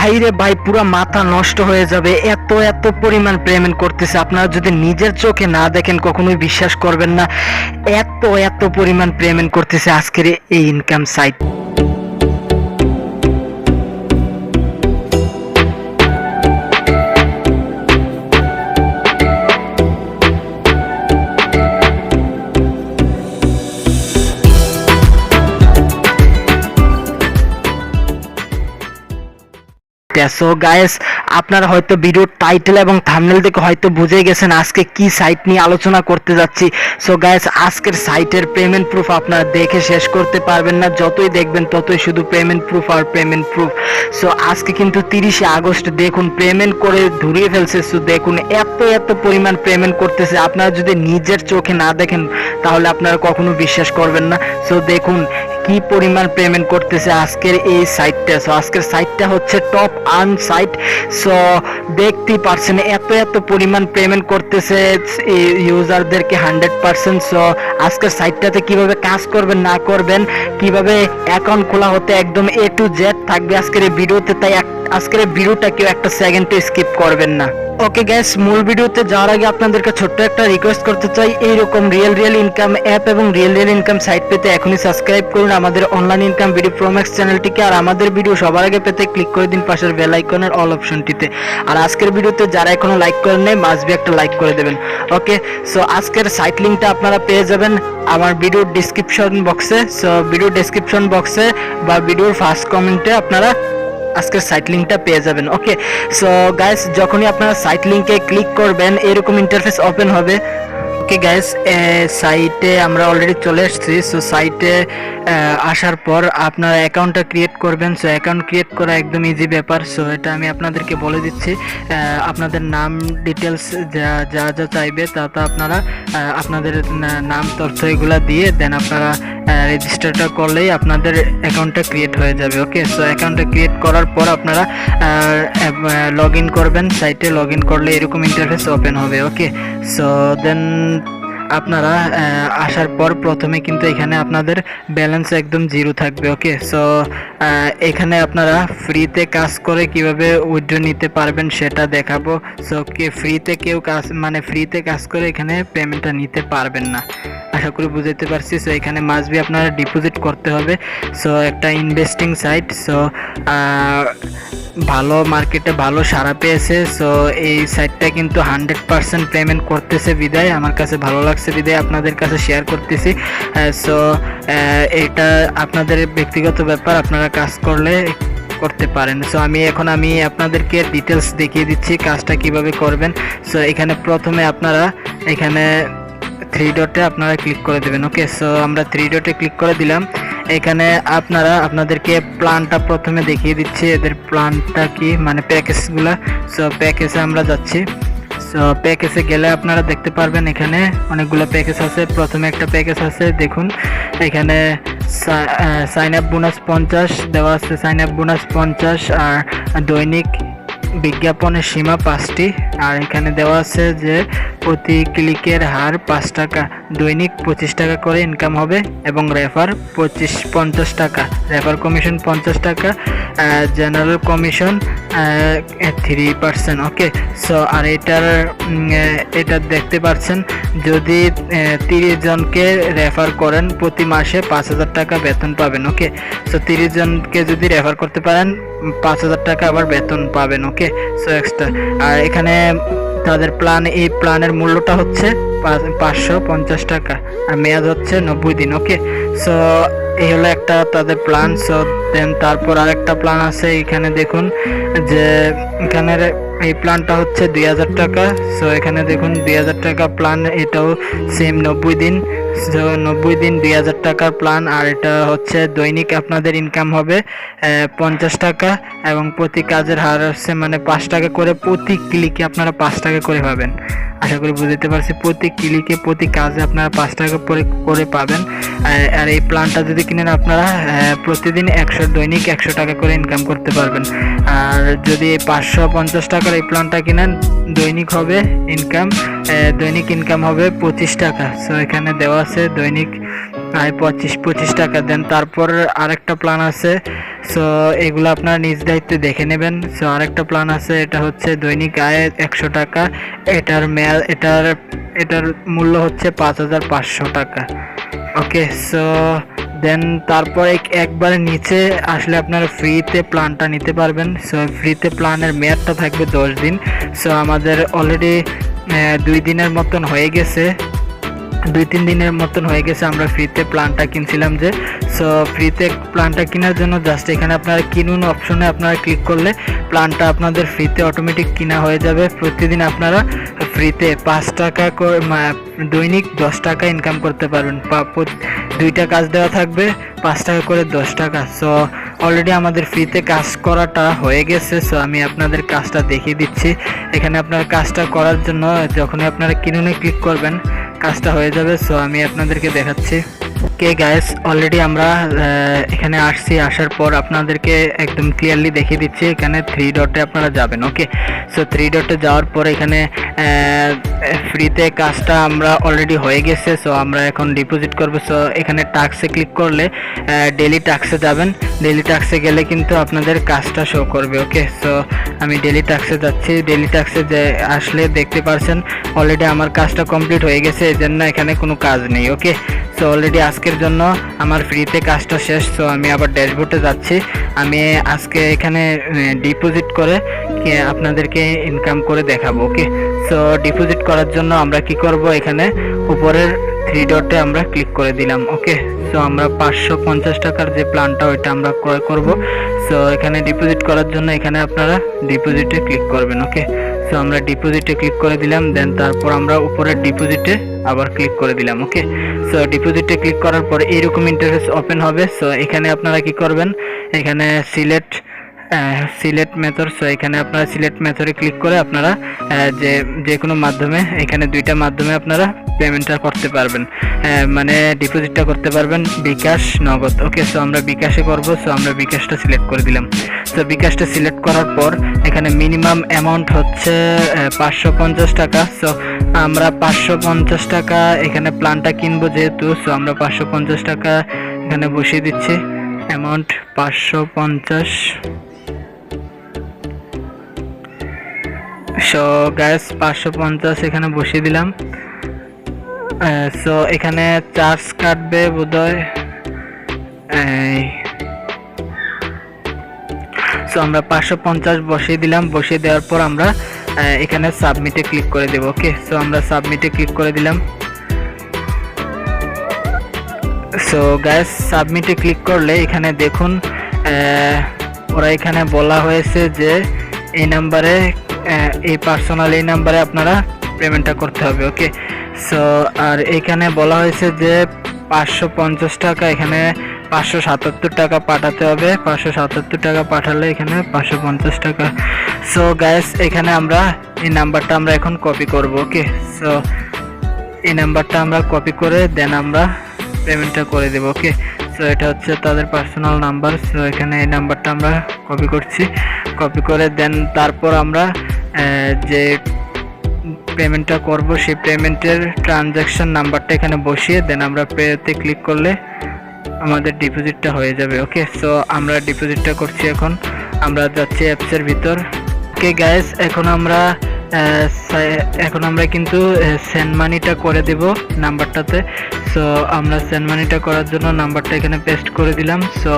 ভাই রে ভাই, পুরো মাথা নষ্ট হয়ে যাবে। এত এত পরিমাণ পেমেন্ট করতেছে, আপনারা যদি নিজের চোখে না দেখেন কখনোই বিশ্বাস করবেন না। এত এত পরিমাণ পেমেন্ট করতেছে আজকের এই ইনকাম সাইট। সো গাইস, আপনারা হয়তো ভিডিওর টাইটেল এবং থাম্বনেল দেখে হয়তো বুঝে গেছেন আজকে কি সাইট নিয়ে আলোচনা করতে যাচ্ছি। সো গাইস, আজকের সাইটের পেমেন্ট প্রুফ আপনারা দেখে শেষ করতে পারবেন না, যতই দেখবেন ততই শুধু পেমেন্ট প্রুফ আর পেমেন্ট প্রুফ। সো আজকে কিন্তু 30শে আগস্ট, দেখুন পেমেন্ট করে ধরিয়ে ফেলছে। সো দেখুন এত এত পরিমাণ পেমেন্ট করতেছে, আপনারা যদি নিজের চোখে না দেখেন তাহলে আপনারা কখনো বিশ্বাস করবেন না। সো দেখুন কি পরিমাণ পেমেন্ট করতেছে আজকের এই সাইটটা। সো আজকের সাইটটা হচ্ছে টপ আর্ন সাইট। সো দেখতেই পারছেন এত এত পরিমাণ পেমেন্ট করতেছে ইউজারদেরকে 100%। সো আজকের সাইটটাতে কিভাবে কাজ করবেন না করবেন, কিভাবে অ্যাকাউন্ট খোলা হতে একদম A to Z থাকবে আজকের এই ভিডিওতে, তাই আজকের এই ভিডিওটা কেউ একটা সেকেন্ডও স্কিপ করবেন না। ওকে গাইস, মূল ভিডিওতে যাওয়ার আগে আপনাদেরকে ছোট্ট একটা রিকোয়েস্ট করতে চাই, এইরকম রিয়েল ইনকাম অ্যাপ এবং রিয়েল ইনকাম সাইট পেতে এখনই সাবস্ক্রাইব করুন আমাদের অনলাইন ইনকাম ভিডিও প্রোম্যাক্স চ্যানেলটিকে, আর আমাদের ভিডিও সবার আগে পেতে ক্লিক করে দিন পাশের বেল আইকনের অল অপশনটিতে। আর আজকের ভিডিওতে যারা এখনো লাইক করেন নাই, মাস্ট বি একটা লাইক করে দেবেন। ওকে, সো আজকের সাইট লিঙ্কটা আপনারা পেয়ে যাবেন আমার ভিডিওর ডিসক্রিপশন বক্সে। সো ভিডিও ডিসক্রিপশন বক্সে বা ভিডিওর ফার্স্ট কমেন্টে আপনারা আজকের সাইট লিঙ্কটা পেয়ে যাবেন। ওকে, সো গাইস, যখনই আপনারা সাইট লিঙ্কে ক্লিক করবেন এরকম ইন্টারফেস ওপেন হবে। ওকে গাইস, সাইটে আমরা অলরেডি চলে এসেছি। সো সাইটে আসার পর আপনারা অ্যাকাউন্টটা ক্রিয়েট করবেন। সো অ্যাকাউন্ট ক্রিয়েট করা একদম ইজি ব্যাপার। সো এটা আমি আপনাদেরকে বলে দিচ্ছি। আপনাদের নাম ডিটেলস যা যা যা চাইবে তা আপনারা আপনাদের নাম তথ্য এগুলো দিয়ে দেন আপনারা রেজিস্টারটা করলেই আপনাদের অ্যাকাউন্টটা ক্রিয়েট হয়ে যাবে। ওকে, সো অ্যাকাউন্টটা ক্রিয়েট করার পর আপনারা লগ ইন করবেন। সাইটে লগ ইন করলে এরকম ইন্টারফেস ওপেন হবে। ওকে, সো দেন আপনারা আসার পর প্রথমে কিন্তু এখানে আপনাদের ব্যালেন্স একদম জিরো থাকবে। ওকে, সো এখানে আপনারা ফ্রিতে কাজ করে কিভাবে উইথড্র নিতে পারবেন সেটা দেখাবো। সো ফ্রিতে কেউ ফ্রিতে কাজ করে এখানে পেমেন্টটা নিতে পারবেন না, আশা করি বুঝতে পারছি। সো এখানে মাস্ট বি আপনারা ডিপোজিট করতে হবে। সো একটা ইনভেস্টিং সাইট। সো ভালো মার্কেটে ভালো সাড়া পেয়েছে। সো এই সাইটটা কিন্তু 100% পেমেন্ট করতেছে বিদায় আমার কাছে ভালো লাগছে, বিদায় আপনাদের কাছে শেয়ার করতেছি। সো এটা আপনাদের ব্যক্তিগত ব্যাপার, আপনারা কাজ করতে পারেন। সো আমি আপনাদেরকে ডিটেলস দেখিয়ে দিচ্ছি কাজটা কিভাবে করবেন। সো এখানে প্রথমে আপনারা এখানে 3 ডটে আপনারা ক্লিক করে দেবেন। ওকে, সো আমরা 3 ডটে ক্লিক করে দিলাম। এখানে আপনাদেরকে প্ল্যানটা প্রথমে দেখিয়ে দিচ্ছি, এদের প্ল্যানটা কি প্যাকেজগুলা। সো প্যাকেজে আমরা যাচ্ছি। সো প্যাকেজে গেলে আপনারা দেখতে পারবেন এখানে অনেকগুলো প্যাকেজ আছে। প্রথমে একটা প্যাকেজ আছে, দেখুন এখানে সাইন আপ বোনাস 50 দেওয়া আছে, সাইন আপ বোনাস 50, আর দৈনিক বিজ্ঞাপনের সীমা 5টি, আর এখানে দেওয়া আছে যে প্রতি ক্লিকের হার 5 টাকা, দৈনিক 25 টাকা করে ইনকাম হবে এবং রেফার 50 টাকা, রেফার কমিশন 50 টাকা, জেনারেল কমিশন 3%। ওকে, সো আর এটা দেখতে পাচ্ছেন যদি 30 জনকে রেফার করেন প্রতি মাসে 5000 টাকা বেতন পাবেন। ওকে, সো 30 জনকে যদি রেফার করতে পারেন 5000 টাকা আবার বেতন পাবেন। ওকে, সো এক্সট্রা। আর এখানে তাদের এই প্ল্যানের মূল্যটা হচ্ছে 550 টাকা আর মেয়াদ হচ্ছে 90 দিন। ওকে, সো এই হলো একটা তাদের প্ল্যান। সো দেন তারপর আরেকটা প্ল্যান আছে, এখানে দেখুন যে এখানের এই প্ল্যানটা হচ্ছে 2000 টাকা। সো এখানে দেখুন 2000 টাকা প্ল্যান, এটাও সেম 90 দিন। 90 দিন 2000 টাকার প্ল্যান, আর এটা হচ্ছে দৈনিক আপনাদের ইনকাম হবে 50 টাকা এবং প্রতি কাজের হার হচ্ছে 5 টাকা করে, প্রতি ক্লিকে আপনারা 5 টাকা করে পাবেন। আশা করি বুঝতে পারছি, প্রতি ক্লিকে প্রতি কাজে আপনারা 5 টাকা করে পাবেন। আর এই প্ল্যানটা যদি কিনেন আপনারা প্রতিদিন দৈনিক 100 টাকা করে ইনকাম করতে পারবেন। আর যদি 550 টাকার এই প্ল্যানটা কিনেন দৈনিক ইনকাম হবে 25 টাকা। সো এখানে দেওয়া আছে দৈনিক প্রায় 25 টাকা দেন। তারপর আরেকটা প্ল্যান আছে, সো এগুলো আপনার নিজ দায়িত্বে দেখে নেবেন। সো আরেকটা প্ল্যান আছে, এটা হচ্ছে দৈনিক আয় 100 টাকা, এটার মূল্য হচ্ছে 5500 টাকা। ওকে, সো দেন তারপর একবার নিচে আসলে আপনারা ফ্রিতে প্ল্যানটা নিতে পারবেন। সো ফ্রিতে প্ল্যানের মেয়াদটা থাকবে 10 দিন। সো আমাদের অলরেডি 2 দিনের মতন হয়ে গেছে, 2-3 দিনের মতন হয়ে গেছে আমরা ফ্রিতে প্ল্যানটা কিনছিলাম যে। সো ফ্রিতে প্ল্যানটা কেনার জন্য জাস্ট এখানে আপনারা কিনুন অপশনে আপনারা ক্লিক করলে প্ল্যানটা আপনাদের ফ্রিতে অটোমেটিক কিনা হয়ে যাবে। প্রতিদিন আপনারা ফ্রিতে 5 টাকা করে দৈনিক 10 টাকা ইনকাম করতে পারবেন। 2টা কাজ দেওয়া থাকবে, 5 টাকা করে 10 টাকা। সো অলরেডি আমাদের ফ্রিতে কাজ করাটা হয়ে গেছে। সো আমি আপনাদের কাজটা দেখিয়ে দিচ্ছি। এখানে আপনার কাজটা করার জন্য যখনই আপনারা কিনুনে ক্লিক করবেন কাজটা হয়ে যাবে। সো আমি আপনাদেরকে দেখাচ্ছি। ওকে গাইস, অলরেডি আমরা এখানে আসছি, আসার পর আপনাদেরকে একদম ক্লিয়ারলি দেখিয়ে দিচ্ছি। এখানে 3 ডটে আপনারা যাবেন। ওকে, সো 3 ডটে যাওয়ার পর এখানে ফ্রিতে কাজটা আমরা অলরেডি হয়ে গেছে। সো আমরা এখন ডিপোজিট করব। সো এখানে টাস্কে ক্লিক করলে ডেইলি টাস্কে যাবেন। ডেইলি টাস্কে গেলে কিন্তু আপনাদের কাজটা শো করবে। ওকে, সো আমি ডেইলি টাস্কে যাচ্ছি। ডেইলি টাস্কে যে আসলে দেখতে পারছেন অলরেডি আমার কাজটা কমপ্লিট হয়ে গেছে, এই জন্য এখানে কোনো কাজ নেই। ওকে, সো অলরেডি আজকের জন্য আমার ফ্রিতে কাজটা শেষ। সো আমি আবার ড্যাশবোর্ডে যাচ্ছি। আমি আজকে এখানে ডিপোজিট করে আপনাদেরকে ইনকাম করে দেখাবো। ওকে, সো ডিপোজিট করার জন্য আমরা কি করব, এখানে উপরের 3 ডটে আমরা ক্লিক করে দিলাম। ওকে, সো আমরা 550 টাকার যে প্ল্যানটা ওইটা আমরা ক্রয় করব। সো এখানে ডিপোজিট করার জন্য এখানে আপনারা ডিপোজিটে ক্লিক করবেন। ওকে, সো আমরা ডিপোজিটে ক্লিক করে দিলাম। দেন তারপর আমরা উপরের ডিপোজিটে আবার ক্লিক করে দিলাম। ওকে, সো ডিপোজিটে ক্লিক করার পর এইরকম ইন্টারফেস ওপেন হবে। সো এখানে আপনারা কি করবেন, এখানে সিলেক্ট মেথড। সো এখানে আপনারা সিলেক্ট মেথডে ক্লিক করে আপনারা যে কোনো মাধ্যমে, এখানে 2টা মাধ্যমে আপনারা পেমেন্টটা করতে পারবেন, মানে ডিপোজিটটা করতে পারবেন, বিকাশ, নগদ। ওকে, সো আমরা বিকাশে করব। সো আমরা বিকাশটা সিলেক্ট করে দিলাম। সো বিকাশটা সিলেক্ট করার পর এখানে মিনিমাম অ্যামাউন্ট হচ্ছে 550 টাকা। সো আমরা 550 টাকা এখানে প্ল্যানটা কিনবো যেহেতু। সো আমরা 550 টাকা এখানে বসিয়ে দিচ্ছি। অ্যামাউন্ট 550। সো গ্যাস 550 এখানে বসিয়ে দিলাম। সো এখানে চার্জ কাটবে বোধহয়। সো আমরা 550 বসিয়ে দিলাম। বসিয়ে দেওয়ার পর আমরা এখানে সাবমিটে ক্লিক করে দেব। ওকে, সো আমরা সাবমিটে ক্লিক করে দিলাম। সো গাইস, সাবমিটে ক্লিক করলে এখানে দেখুন ওরা এখানে বলা হয়েছে যে এই নাম্বারে, এই পার্সোনাল এই নাম্বারে আপনারা পেমেন্টটা করতে হবে। ওকে, সো আর এখানে বলা হয়েছে যে 550 টাকা, এখানে 577 টাকা পাঠাতে হবে। 577 টাকা পাঠালে এখানে 550 টাকা। সো গাইস, এখানে আমরা এই নাম্বারটা আমরা এখন কপি করব। ওকে, সো এই নাম্বারটা আমরা কপি করে দেন আমরা পেমেন্টটা করে দেব। ওকে, সো এটা হচ্ছে তাদের পার্সোনাল নাম্বার। সো এখানে এই নাম্বারটা আমরা কপি করছি। কপি করে দেন তারপর আমরা যে পেমেন্টটা করব সেই পেমেন্টের ট্রানজ্যাকশন নাম্বারটা এখানে বসিয়ে দেন আমরা পেতে ক্লিক করলে আমাদের ডিপোজিটটা হয়ে যাবে। ওকে, সো আমরা ডিপোজিটটা করছি। এখন আমরা যাচ্ছি অ্যাপসের ভিতর। ওকে গাইস, এখন আমরা কিন্তু সেন্ড মানিটা করে দেব নাম্বারটাতে। সো আমরা সেন্ড মানিটা করার জন্য নাম্বারটা এখানে পেস্ট করে দিলাম। সো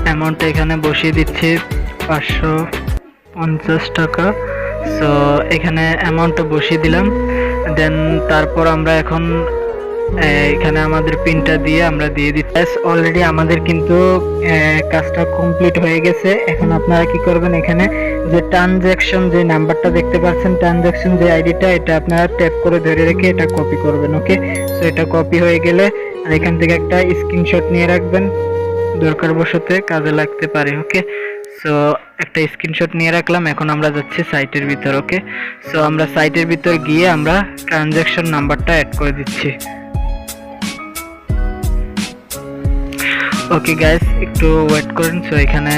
অ্যামাউন্টটা এখানে বসিয়ে দিচ্ছি 550 টাকা। সো এখানে অ্যামাউন্টটা বসিয়ে দিলাম। দেন তারপর আমরা এখন এখানে আমাদের পিনটা দিয়ে আমরা দিয়ে দিচ্ছি। অলরেডি আমাদের কিন্তু কাজটা কমপ্লিট হয়ে গেছে। এখন আপনারা কি করবেন, এখানে যে ট্রানজ্যাকশন যে নাম্বারটা দেখতে পাচ্ছেন, ট্রানজ্যাকশন যে আইডিটা, এটা আপনারা ট্যাপ করে ধরে রেখে এটা কপি করবেন। ওকে, সো এটা কপি হয়ে গেলে এখান থেকে একটা স্ক্রিনশট নিয়ে রাখবেন, দরকার বশতে কাজে লাগতে পারে। ওকে, সো একটা স্ক্রিনশট নিয়ে রাখলাম। এখন আমরা যাচ্ছি সাইটের ভিতর। ওকে, সো আমরা সাইটের ভিতর গিয়ে আমরা ট্রানজ্যাকশন নাম্বারটা অ্যাড করে দিচ্ছি। ওকে গাইস, একটু ওয়েট করুন। সো এখানে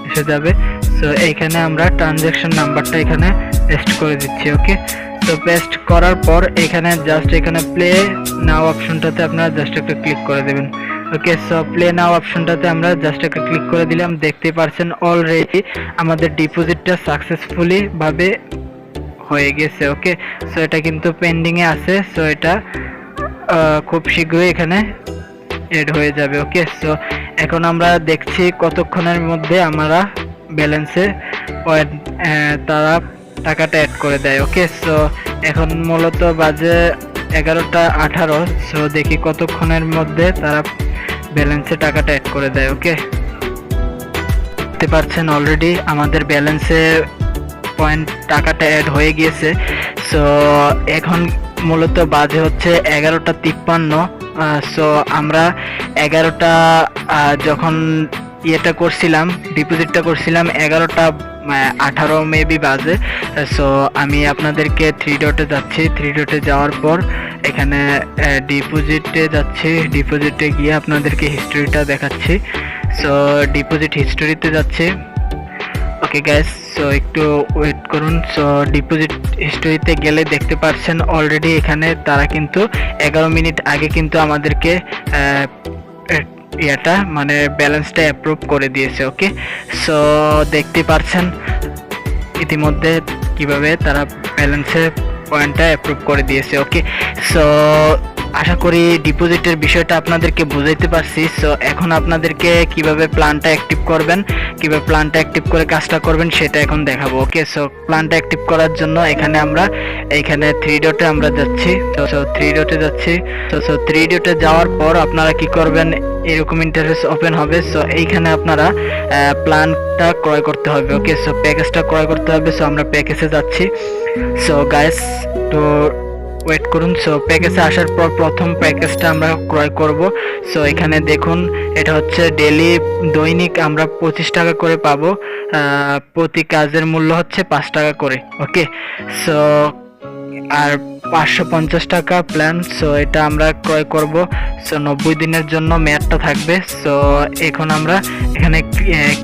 এসে যাবে। সো এইখানে আমরা ট্রানজ্যাকশন নাম্বারটা এখানে পেস্ট করে দিচ্ছি। ওকে, তো পেস্ট করার পর এখানে জাস্ট এখানে প্লে নাও অপশনটাতে আপনারা জাস্ট একটা ক্লিক করে দেবেন। ওকে, সো প্লে নাও অপশনটাতে আমরা জাস্ট একটা ক্লিক করে দিলাম। দেখতে পাচ্ছেন অলরেডি আমাদের ডিপোজিটটা সাকসেসফুলি ভাবে হয়ে গেছে। ওকে, সো এটা কিন্তু পেন্ডিং এ আছে, সো এটা খুব শীঘ্রই এখানে এড হয়ে যাবে। ওকে, সো এখন আমরা দেখছি কতক্ষণের মধ্যে আমরা ব্যালেন্সে তারা টাকাটা অ্যাড করে দেয়। ওকে, সো এখন মূলত বাজে 11:18। সো দেখি কতক্ষণের মধ্যে তারা ব্যালেন্সে টাকাটা অ্যাড করে দেয়। ওকে, দেখতে পাচ্ছেন অলরেডি আমাদের ব্যালেন্সে টাকাটা অ্যাড হয়ে গিয়েছে। সো এখন মূলত বাজে হচ্ছে 11:53। সো আমরা 11টা যখন ইয়েটা করছিলাম, ডিপোজিটটা করছিলাম 11:18 মেবি বাজে। সো আমি আপনাদেরকে 3 ডটে যাচ্ছি। 3 ডটে যাওয়ার পর এখানে ডিপোজিটে যাচ্ছি। ডিপোজিটে গিয়ে আপনাদেরকে হিস্ট্রিটা দেখাচ্ছি। সো ডিপোজিট হিস্ট্রিতে যাচ্ছি। ওকে গাইস, সো একটু ওয়েট করুন। সো ডিপোজিট হিস্টরিতে গেলে দেখতে পাচ্ছেন অলরেডি এখানে তারা কিন্তু 11 মিনিট আগে কিন্তু আমাদেরকে এটা মানে ব্যালেন্সটা অ্যাপ্রুভ করে দিয়েছে। ওকে, সো দেখতে পাচ্ছেন ইতিমধ্যে কিভাবে তারা ব্যালেন্সের পয়েন্টটা অ্যাপ্রুভ করে দিয়েছে। ওকে, সো আশা করি ডিপোজিটের বিষয়টা আপনাদেরকে বুঝাইতে পারছি। সো এখন আপনাদেরকে কিভাবে প্ল্যানটা অ্যাক্টিভ করবেন, কিভাবে প্ল্যানটা অ্যাক্টিভ করে কাজটা করবেন সেটা এখন দেখাবো। ওকে, সো প্ল্যানটা অ্যাক্টিভ করার জন্য এখানে 3 ডটে আমরা যাচ্ছি। সো 3 ডটে যাচ্ছি। সো 3 ডটে যাওয়ার পর আপনারা কি করবেন, এরকম ইন্টারফেস ওপেন হবে। সো এইখানে আপনারা প্ল্যানটা ক্রয় করতে হবে। ওকে, সো প্যাকেজটা ক্রয় করতে হবে। সো আমরা প্যাকেজে যাচ্ছি। সো গাইস তো ওয়েট করুন। সো প্যাকেজে আসার পর প্রথম প্যাকেজটা আমরা ক্রয় করব। সো এখানে দেখুন এটা হচ্ছে দৈনিক আমরা 25 টাকা করে পাবো। প্রতি কাজের মূল্য হচ্ছে 5 টাকা করে। ওকে, সো আর 550 টাকা প্ল্যান। সো এটা আমরা ক্রয় করব। সো 90 দিনের জন্য মেয়াদটা থাকবে। সো এখন আমরা এখানে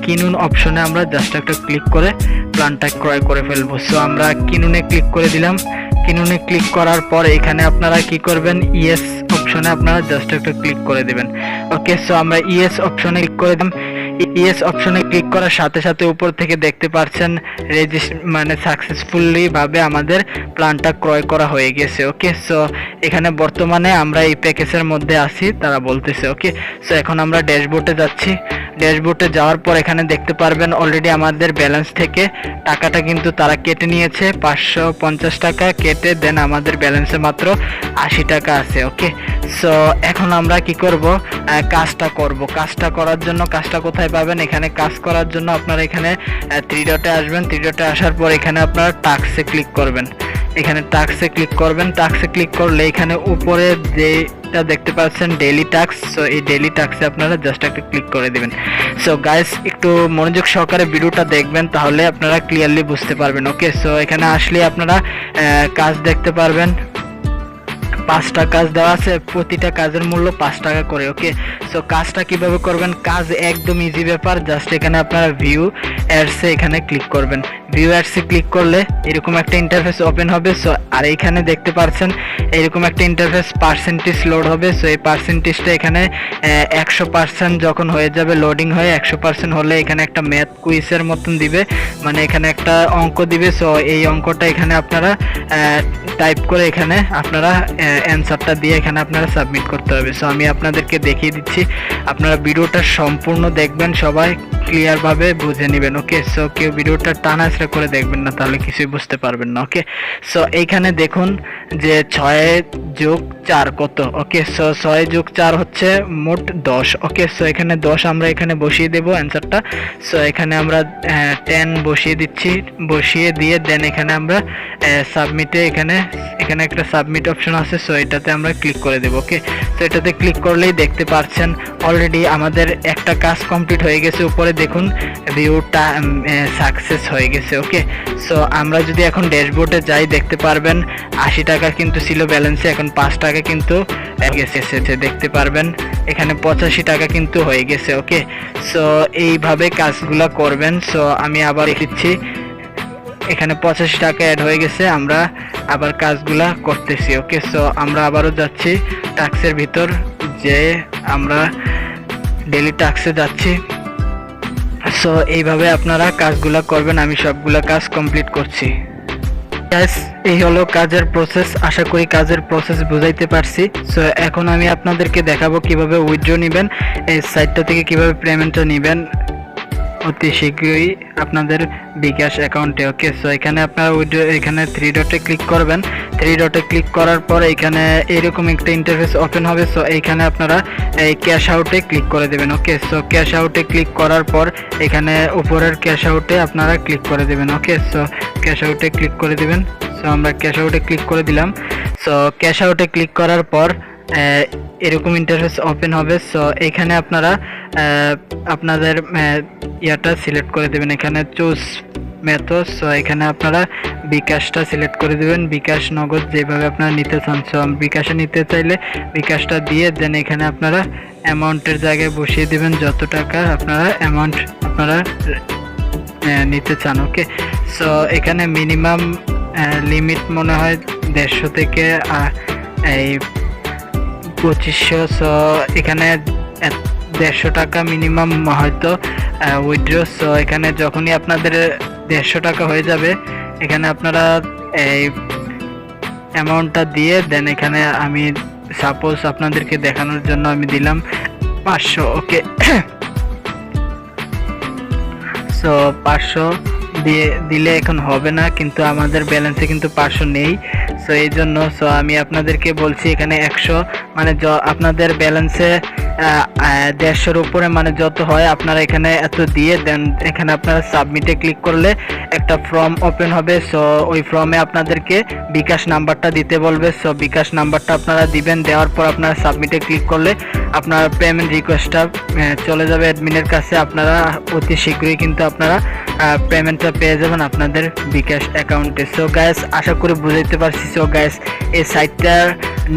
কিনুন অপশনে আমরা জাস্ট একটা ক্লিক করে প্ল্যানটা ক্রয় করে ফেলবো। সো আমরা কিনুনে ক্লিক করে দিলাম। কিনুনে ক্লিক করার পর এখানে আপনারা কি করবেন, ইয়েস অপশনে আপনারা জাস্ট একটা ক্লিক করে দিবেন। ওকে, সো আমরা ইয়েস অপশনে ক্লিক করে দিলাম। ইয়েস অপশনে ক্লিক করার সাথে সাথে উপর থেকে দেখতে পাচ্ছেন মানে সাকসেসফুলি ভাবে আমাদের প্ল্যানটা ক্রয় করা হয়ে গেছে। ওকে, সো এখানে বর্তমানে আমরা এই প্যাকেজের মধ্যে আছি তারা বলতেছে। ওকে, সো এখন আমরা ড্যাশবোর্ডে যাচ্ছি। ড্যাশবোর্ডে যাওয়ার পর এখানে দেখতে পারবেন অলরেডি আমাদের ব্যালেন্স থেকে টাকাটা কিন্তু তারা কেটে নিয়েছে। 550 টাকা কেটে দেন আমাদের ব্যালেন্সে মাত্র 80 টাকা আছে। ওকে, সো এখন আমরা কি করব, কাজটা করব। কাজটা করার জন্য কাজটা কোথায় পাবেন, এখানে কাজ করার জন্য আপনারা এখানে 3 ডটে আসবেন। 3 ডটে আসার পর এখানে আপনারা টাস্কে ক্লিক করবেন। এখানে টাস্কে ক্লিক করবেন। টাস্কে ক্লিক করলে এখানে উপরে যেটা দেখতে পাচ্ছেন ডেইলি টাস্ক। সো এই ডেইলি টাস্কে আপনারা জাস্ট একটা ক্লিক করে দিবেন। সো গাইস একটু মনোযোগ সহকারে ভিডিওটা দেখবেন তাহলে আপনারা ক্লিয়ারলি বুঝতে পারবেন। ওকে, সো এখানে আসলে আপনারা কাজ দেখতে পারবেন। 5টা কাজ দেওয়া আছে, প্রতিটা কাজের মূল্য 5 টাকা করে। ওকে, সো কাজটা কিভাবে করবেন, কাজ একদম ইজি ব্যাপার। জাস্ট এখানে আপনারা ভিউ অ্যাডসে এখানে ক্লিক করবেন। ভিউ অ্যাডসে ক্লিক করলে এরকম একটা ইন্টারফেস ওপেন হবে। সো আর এইখানে দেখতে পাচ্ছেন এরকম একটা ইন্টারফেস পার্সেন্টেজ লোড হবে। সো এই পার্সেন্টেজটা এখানে 100% যখন হয়ে যাবে, লোডিং হয়ে 100% হলে এখানে একটা ম্যাথ কুইজের মতন দিবে, মানে এখানে একটা অঙ্ক দিবে। সো এই অঙ্কটা এখানে আপনারা টাইপ করে এখানে আপনারা অ্যান্সারটা দিয়ে এখানে আপনারা সাবমিট করতে হবে। সো আমি আপনাদেরকে দেখিয়ে দিচ্ছি, আপনারা ভিডিওটা সম্পূর্ণ দেখবেন, সবাই ক্লিয়ার ভাবে বুঝে নেবেন। ওকে, সো কেউ ভিডিওটা টানাছড়া করে দেখবেন না, তাহলে কিছুই বুঝতে পারবেন না। ওকে, সো এইখানে দেখুন যে 6+4 কত। ওকে, সো 6+4 হচ্ছে মোট 10। ওকে, সো এখানে 10 আমরা এখানে বসিয়ে দেব অ্যান্সারটা। সো এখানে আমরা 10 বসিয়ে দিচ্ছি। বসিয়ে দিয়ে দেন এখানে আমরা সাবমিটে এখানে একটা সাবমিট অপশন আছে। সো এটাতে আমরা ক্লিক করে দেব। ওকে, সো এটাতে ক্লিক করলেই দেখতে পাচ্ছেন অলরেডি আমাদের একটা কাজ কমপ্লিট হয়ে গেছে। উপরে দেখুন ভিউটা সাকসেস হয়ে গেছে। ওকে, সো আমরা যদি এখন ড্যাশবোর্ডে যাই দেখতে পারবেন 80 টাকা কিন্তু ছিল ব্যালেন্সে, এখন 5 টাকা কিন্তু গেছে দেখতে পারবেন এখানে 85 টাকা কিন্তু হয়ে গেছে। ওকে, সো এইভাবে কাজগুলো করবেন। সো আমি আবার দিচ্ছি, এখানে 85 টাকা অ্যাড হয়ে গেছে, আমরা আবার কাজগুলা করতেছি। ওকে, সো আমরা আবারও যাচ্ছি টাস্কের ভিতর, যে আমরা ডেইলি টাস্কে যাচ্ছি। সো এইভাবে আপনারা কাজগুলো করবেন, আমি সবগুলা কাজ কমপ্লিট করছি। গাইস এই হলো কাজের প্রসেস, আশা করি কাজের প্রসেস বুঝাইতে পারছি। সো এখন আমি আপনাদেরকে দেখাবো কিভাবে উইথড্র নেবেন, এই সাইটটা থেকে কিভাবে পেমেন্টটা নেবেন অতি শীঘ্রই আপনাদের বিকাশ অ্যাকাউন্টে। ওকে, সো এখানে আপনারা উইথড্র, এখানে থ্রি ডটে ক্লিক করবেন। থ্রি ডটে ক্লিক করার পর এখানে এরকম একটা ইন্টারফেস ওপেন হবে। সো এইখানে আপনারা এই ক্যাশ আউটে ক্লিক করে দেবেন। ওকে, সো ক্যাশ আউটে ক্লিক করার পর এখানে উপরের ক্যাশ আউটে আপনারা ক্লিক করে দেবেন। ওকে, সো ক্যাশ আউটে ক্লিক করে দেবেন। সো আমরা ক্যাশ আউটে ক্লিক করে দিলাম। সো ক্যাশ আউটে ক্লিক করার পর এরকম ইন্টারফেস ওপেন হবে। সো এখানে আপনারা আপনাদের ইয়াটা সিলেক্ট করে দেবেন, এখানে চুজ মেথড। সো এখানে আপনারা বিকাশটা সিলেক্ট করে দেবেন, বিকাশ নগদ যেভাবে আপনারা নিতে চান। সো বিকাশে নিতে চাইলে বিকাশটা দিয়ে দেন এখানে আপনারা অ্যামাউন্টের জায়গায় বসিয়ে দেবেন যত টাকা আপনারা অ্যামাউন্ট আপনারা নিতে চান। ওকে, সো এখানে মিনিমাম লিমিট মনে হয় 150 থেকে এই 2500। সো এখানে 150 টাকা মিনিমাম হয়তো উইথড্র। সো এখানে যখনই আপনাদের 150 টাকা হয়ে যাবে এখানে আপনারা এই অ্যামাউন্টটা দিয়ে দেন এখানে আমি সাপোজ আপনাদেরকে দেখানোর জন্য আমি দিলাম 500। ওকে, সো 500 দিলে এখন হবে না, কিন্তু আমাদের ব্যালেন্সে কিন্তু 500 নেই। সো এই জন্য সো আমি আপনাদেরকে বলছি এখানে 100 মানে আপনাদের ব্যালেন্সে 150-এর উপরে মানে যত হয় আপনারা এখানে এত দিয়ে দেন। এখানে আপনারা সাবমিটে ক্লিক করলে একটা ফর্ম ওপেন হবে। সো ওই ফর্মে আপনাদেরকে বিকাশ নাম্বারটা দিতে বলবে। সো বিকাশ নাম্বারটা আপনারা দিবেন, দেওয়ার পর আপনারা সাবমিটে ক্লিক করলে আপনার পেমেন্ট রিকোয়েস্টটা চলে যাবে অ্যাডমিনের কাছে। আপনারা অতি শীঘ্রই কিন্তু আপনারা পেমেন্টটা পেয়ে যাবেন আপনাদের বিকাশ অ্যাকাউন্টে। সো গাইস আশা করি বুঝাইতে পারছি। সো গাইস এই সাইটটার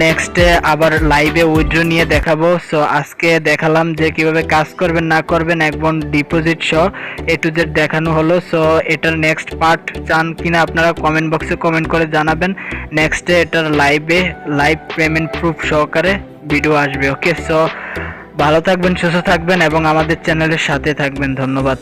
নেক্সটে আবার লাইভে উইথড্র নিয়ে দেখাবো। সো আজকে দেখালাম যে কিভাবে কাজ করবেন না করবেন একদম ডিপোজিট সহ এ টু জেড দেখানো হলো। সো এটার নেক্সট পার্ট চান কিনা আপনারা কমেন্ট বক্সে কমেন্ট করে জানাবেন। নেক্সটে এটার লাইভ পেমেন্ট প্রুফ সহকারে ভিডিও আসবে। ওকে, সো ভালো থাকবেন, সুস্থ থাকবেন এবং আমাদের চ্যানেলের সাথে থাকবেন। ধন্যবাদ।